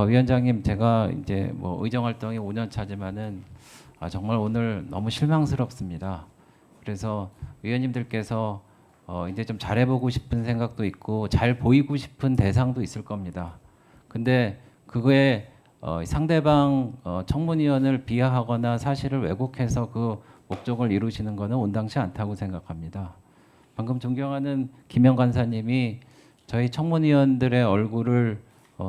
위원장님, 제가 이제 뭐 의정 활동이 5년 차지만은 정말 오늘 너무 실망스럽습니다. 그래서 위원님들께서 이제 좀 잘해보고 싶은 생각도 있고 잘 보이고 싶은 대상도 있을 겁니다. 근데 그거에 상대방 청문위원을 비하하거나 사실을 왜곡해서 그 목적을 이루시는 것은 온당치 않다고 생각합니다. 방금 존경하는 김영 간사님이 저희 청문위원들의 얼굴을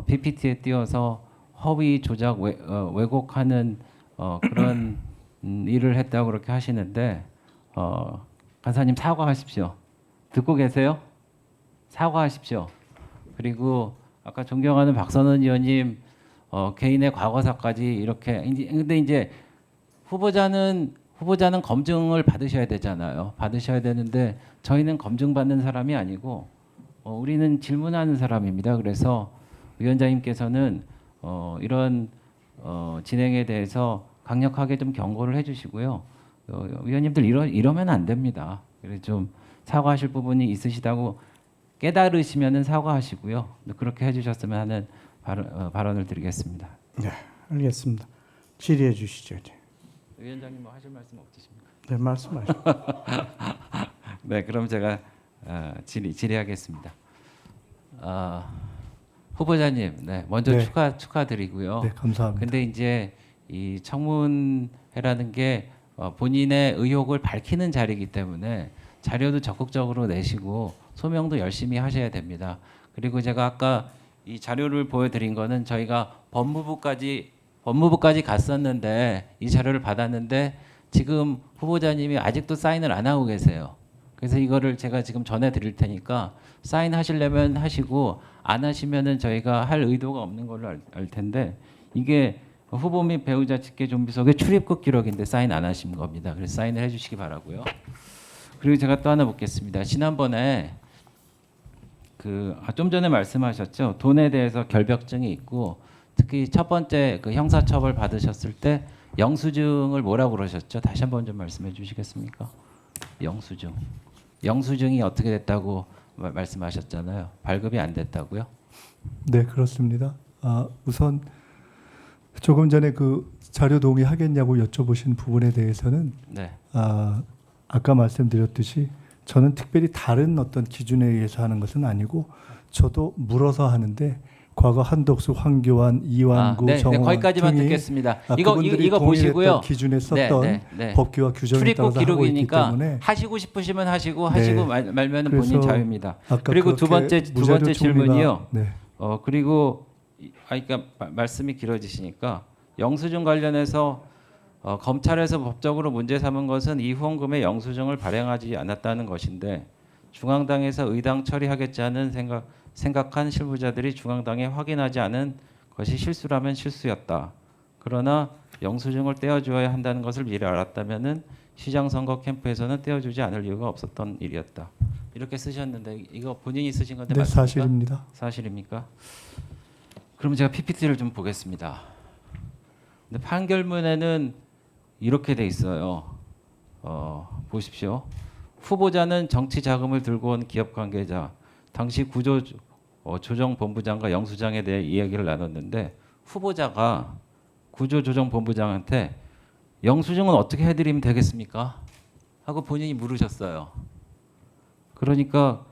PPT에 띄워서 허위 조작 왜곡하는 그런 일을 했다고 그렇게 하시는데 간사님 사과하십시오. 듣고 계세요? 사과하십시오. 그리고 아까 존경하는 박선원 의원님 개인의 과거사까지 이렇게 근데 이제 후보자는 검증을 받으셔야 되잖아요. 받으셔야 되는데 저희는 검증받는 사람이 아니고 우리는 질문하는 사람입니다. 그래서 위원장님께서는 이런 진행에 대해서 강력하게 좀 경고를 해주시고요. 위원님들 이러면 안 됩니다. 그래서 좀 사과하실 부분이 있으시다고 깨달으시면은 사과하시고요. 그렇게 해주셨으면 하는 발언을 드리겠습니다. 네, 알겠습니다. 질의해 주시죠. 이제. 위원장님 뭐 하실 말씀 없으십니까? 네, 말씀하시죠. 네, 그럼 제가 질의하겠습니다. 후보자님, 네, 먼저 네. 축하드리고요. 네, 감사합니다. 근데 이제 이 청문회라는 게 본인의 의혹을 밝히는 자리이기 때문에 자료도 적극적으로 내시고 소명도 열심히 하셔야 됩니다. 그리고 제가 아까 이 자료를 보여드린 거는 저희가 법무부까지 갔었는데 이 자료를 받았는데 지금 후보자님이 아직도 사인을 안 하고 계세요. 그래서 이거를 제가 지금 전해드릴 테니까 사인하시려면 하시고 안 하시면은 저희가 할 의도가 없는 걸로 알 텐데 이게 후보 및 배우자 직계 좀비속의 출입국 기록인데 사인 안 하신 겁니다. 그래서 사인을 해주시기 바라고요. 그리고 제가 또 하나 묻겠습니다. 지난번에 좀 전에 말씀하셨죠. 돈에 대해서 결벽증이 있고 특히 첫 번째 그 형사처벌 받으셨을 때 영수증을 뭐라고 그러셨죠? 다시 한번 좀 말씀해 주시겠습니까? 영수증이 어떻게 됐다고 말씀하셨잖아요. 발급이 안 됐다고요? 네, 그렇습니다. 우선 조금 전에 그 자료 동의하겠냐고 여쭤보신 부분에 대해서는 네. 아까 말씀드렸듯이 저는 특별히 다른 어떤 기준에 의해서 하는 것은 아니고 저도 물어서 하는데 과거 한덕수, 황교안, 이완구, 네, 정호원 거기까지만 등이 듣겠습니다. 그분들이 이거 보시고요. 기준에 썼던 법규와 규정에 출입국 따라서 하고 있기 기록이니까 때문에 하시고 싶으시면 하시고 네. 하시고 말면은 본인 그래서 자유입니다. 아까 그리고 두 번째 무자료 질문이요. 네. 그리고 그러니까 말씀이 길어지시니까 영수증 관련해서 검찰에서 법적으로 문제 삼은 것은 이 후원금의 영수증을 발행하지 않았다는 것인데 중앙당에서 의당 처리하겠지 않은 생각한 실무자들이 중앙당에 확인하지 않은 것이 실수라면 실수였다. 그러나 영수증을 떼어주어야 한다는 것을 미리 알았다면은 시장 선거 캠프에서는 떼어주지 않을 이유가 없었던 일이었다. 이렇게 쓰셨는데 이거 본인이 쓰신 건데 네, 맞습니까? 사실입니다. 사실입니까? 그럼 제가 PPT를 좀 보겠습니다. 근데 판결문에는 이렇게 돼 있어요. 보십시오. 후보자는 정치 자금을 들고 온 기업 관계자, 당시 구조조정본부장과 영수장에 대해 이야기를 나눴는데 후보자가 구조조정본부장한테 영수증은 어떻게 해드리면 되겠습니까? 하고 본인이 물으셨어요. 그러니까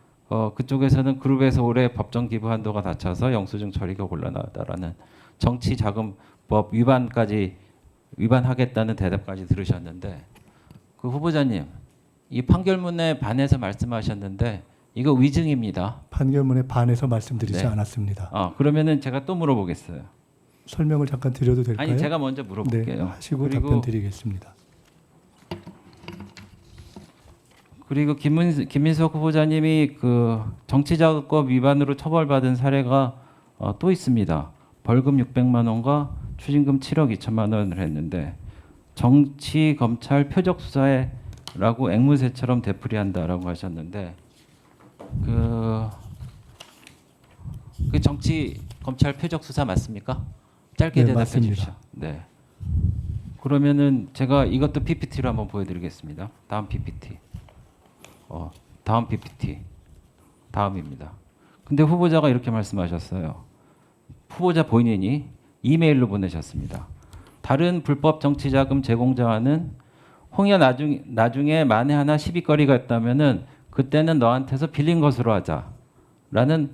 그쪽에서는 그룹에서 올해 법정 기부 한도가 낮춰서 영수증 처리가 곤란하다라는 정치자금법 위반하겠다는 대답까지 들으셨는데 그 후보자님 이 판결문에 반해서 말씀하셨는데 이거 위증입니다. 판결문에 반해서 말씀드리지 네. 않았습니다. 그러면은 제가 또 물어보겠어요. 설명을 잠깐 드려도 될까요? 아니 제가 먼저 물어볼게요. 네, 하시고 그리고 답변 드리겠습니다. 그리고 김민석 후보자님이 그 정치자금법 위반으로 처벌받은 사례가 또 있습니다. 벌금 600만 원과 추징금 7억 2천만 원을 했는데 정치 검찰 표적 수사에라고 앵무새처럼 되풀이한다라고 하셨는데 그 정치 검찰 표적 수사 맞습니까? 짧게 네, 대답해 맞습니다. 주십시오. 네. 그러면은 제가 이것도 PPT로 한번 보여드리겠습니다. 다음 PPT. 다음 PPT. 다음입니다. 근데 후보자가 이렇게 말씀하셨어요. 후보자 본인이 이메일로 보내셨습니다. 다른 불법 정치자금 제공자와는 홍여 나중에 만에 하나 시비거리가 있다면은 그때는 너한테서 빌린 것으로 하자라는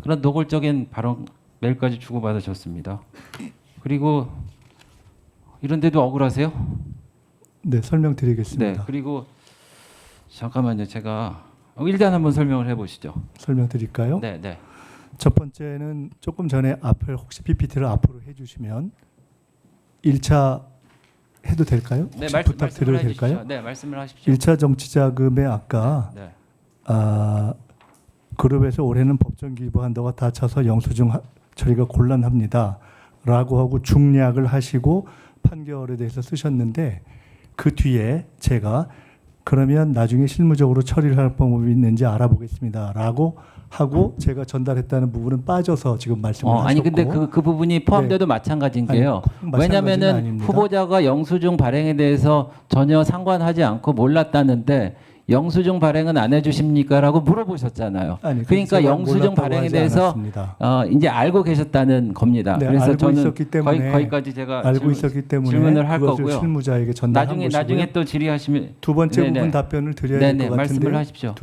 그런 노골적인 발언 메일까지 주고받으셨습니다. 그리고 이런데도 억울하세요? 네, 설명드리겠습니다. 네. 그리고 잠깐만요. 제가 일단 한번 설명을 해보시죠. 설명드릴까요? 네, 네. 첫 번째는 조금 전에 앞을 혹시 PPT를 앞으로 해주시면 1차 해도 될까요? 네, 혹시 부탁드려도 될까요? 네, 말씀을 하십시오. 1차 정치자금에 아까 네. 그룹에서 올해는 법정 기부 한도가 다 차서 영수증 처리가 곤란합니다. 라고 하고 중략을 하시고 판결에 대해서 쓰셨는데 그 뒤에 제가 그러면 나중에 실무적으로 처리를 할 방법이 있는지 알아보겠습니다. 라고 하고 제가 전달했다는 부분은 빠져서 지금 말씀을 하셨고 아니 근데 그 부분이 포함돼도 마찬가지인 게요. 왜냐면은 후보자가 영수증 발행에 대해서 전혀 상관하지 않고 몰랐다는데 영수증 발행은 안 해주십니까라고 물어보셨잖아요. 아니, 그러니까 영수증 발행에 대해서 이제 알고 계셨다는 겁니다. 네, 그래서 알고 저는 있었기 때문에 거기까지 제가 알고 있었기 때문에 질문을 할 그것을 거고요. 실무자에게 전달한 것이고요. 나중에 또 질의하시면 두 번째 네네. 부분 답변을 드려야 될 것 같은데 말씀을 하십시오.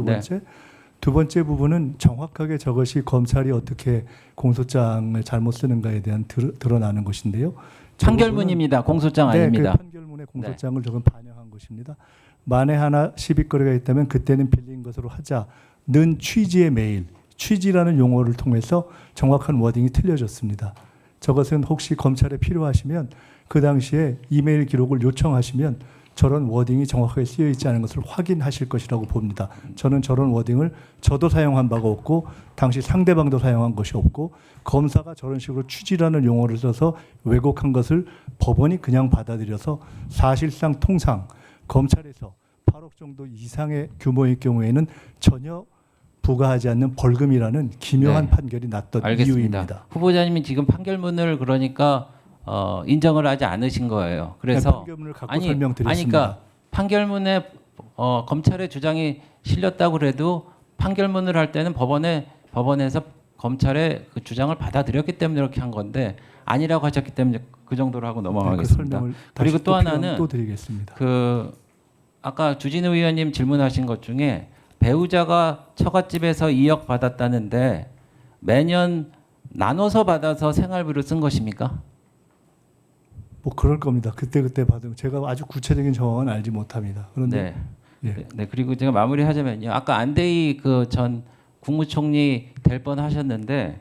두 번째 부분은 정확하게 저것이 검찰이 어떻게 공소장을 잘못 쓰는가에 대한 드러나는 것인데요. 판결문입니다. 공소장 아닙니다. 그 판결문의 공소장을 저건 반영한 것입니다. 만에 하나 시비거리가 있다면 그때는 빌린 것으로 하자는 취지의 메일, 취지라는 용어를 통해서 정확한 워딩이 틀려졌습니다. 저것은 혹시 검찰에 필요하시면 그 당시에 이메일 기록을 요청하시면 저런 워딩이 정확하게 쓰여 있지 않은 것을 확인하실 것이라고 봅니다. 저는 저런 워딩을 저도 사용한 바가 없고 당시 상대방도 사용한 것이 없고 검사가 저런 식으로 취지라는 용어를 써서 왜곡한 것을 법원이 그냥 받아들여서 사실상 통상 검찰에서 8억 정도 이상의 규모의 경우에는 전혀 부과하지 않는 벌금이라는 기묘한 판결이 났던 알겠습니다. 이유입니다. 후보자님이 지금 판결문을 그러니까 인정을 하지 않으신 거예요. 그래서 판결문을 갖고 설명드렸습니다. 그러니까 판결문에 검찰의 주장이 실렸다고 그래도 판결문을 할 때는 법원에서 검찰의 그 주장을 받아들였기 때문에 이렇게 한 건데 아니라고 하셨기 때문에 그 정도로 하고 넘어가겠습니다. 그리고 또 하나는 또 드리겠습니다. 아까 주진우 의원님 질문하신 것 중에 배우자가 처갓집에서 2억 받았다는데 매년 나눠서 받아서 생활비로 쓴 것입니까? 뭐 그럴 겁니다. 그때 받으면 제가 아주 구체적인 정황은 알지 못합니다. 그런데 네. 그리고 제가 마무리하자면요. 아까 안대희 그 전 국무총리 될 뻔하셨는데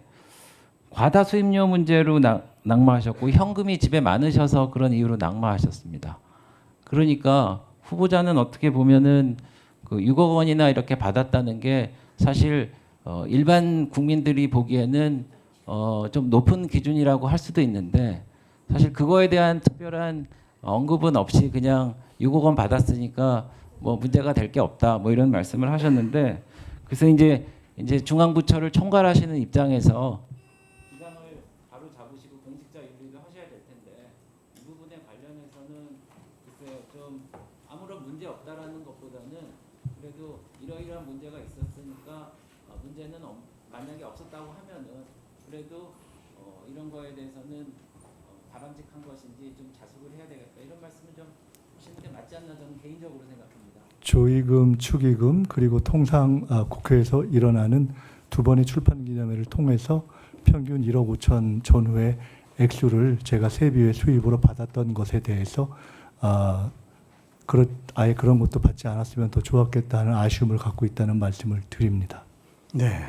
과다 수입료 문제로 낙마하셨고 현금이 집에 많으셔서 그런 이유로 낙마하셨습니다. 그러니까 후보자는 어떻게 보면은 그 6억 원이나 이렇게 받았다는 게 사실 일반 국민들이 보기에는 좀 높은 기준이라고 할 수도 있는데 사실 그거에 대한 특별한 언급은 없이 그냥 6억 원 받았으니까 뭐 문제가 될 게 없다 뭐 이런 말씀을 하셨는데 그래서 이제 중앙부처를 총괄하시는 입장에서 기강을 바로 잡으시고 공직자 윤리도 하셔야 될 텐데 이 부분에 관련해서는 글쎄요 좀 아무런 문제 없다라는 것보다는 그래도 이러이러한 문제가 있었으니까 문제는 만약에 없었다고 하면은 그래도 이런 거에 대해서는 바람직한 것인지 좀 자숙을 해야 되겠다 이런 말씀을 좀 하시는 게 맞지 않나 저는 개인적으로 생각합니다. 조의금, 축의금 그리고 통상 국회에서 일어나는 두 번의 출판 기념회를 통해서 평균 1억 5천 전후의 액수를 제가 세비의 수입으로 받았던 것에 대해서 아예 그런 것도 받지 않았으면 더 좋았겠다는 아쉬움을 갖고 있다는 말씀을 드립니다. 네.